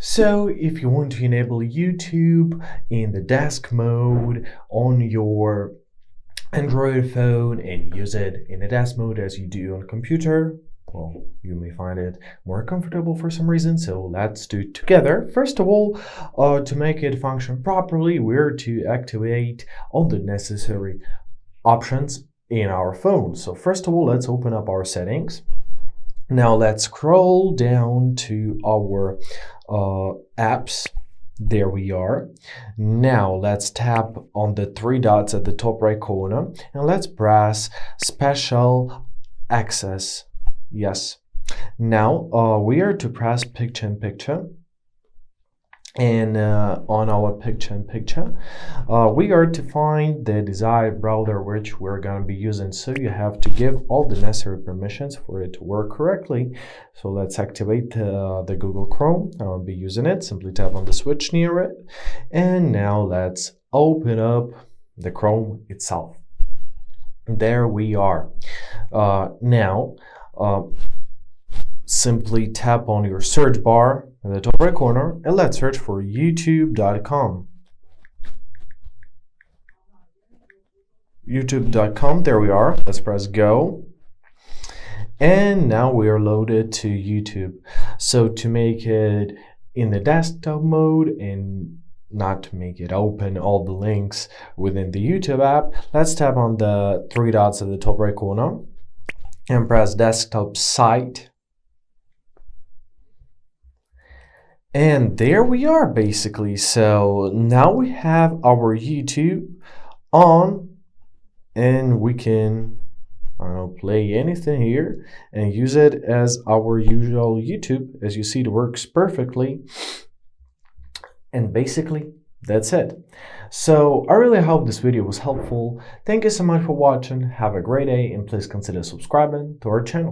So if you want to enable YouTube in the desk mode on your Android phone and use it in a desk mode as you do on a computer, well, you may find it more comfortable for some reason, so let's do it together. First of all, to make it function properly, we're to activate all the necessary options in our phone. So first of all, let's open up our settings. Now let's scroll down to our apps. There we are. Now let's tap on the three dots at the top right corner and let's press special access. Yes. Now we are to press picture in picture. And on our picture in picture, we are to find the desired browser which we're going to be using. So you have to give all the necessary permissions for it to work correctly. So let's activate the Google Chrome. I will be using it. Simply tap on the switch near it. And now let's open up the Chrome itself. There we are. Now, simply tap on your search bar in the top right corner and let's search for youtube.com. youtube.com, there we are. Let's press go. And now we are loaded to YouTube. So to make it in the desktop mode and not to make it open all the links within the YouTube app, let's tap on the three dots at the top right corner and press desktop site. And there we are basically. So now we have our YouTube on and we can play anything here and use it as our usual YouTube. As you see, it works perfectly. And basically that's it. So I really hope this video was helpful. Thank you so much for watching. Have a great day and please consider subscribing to our channel.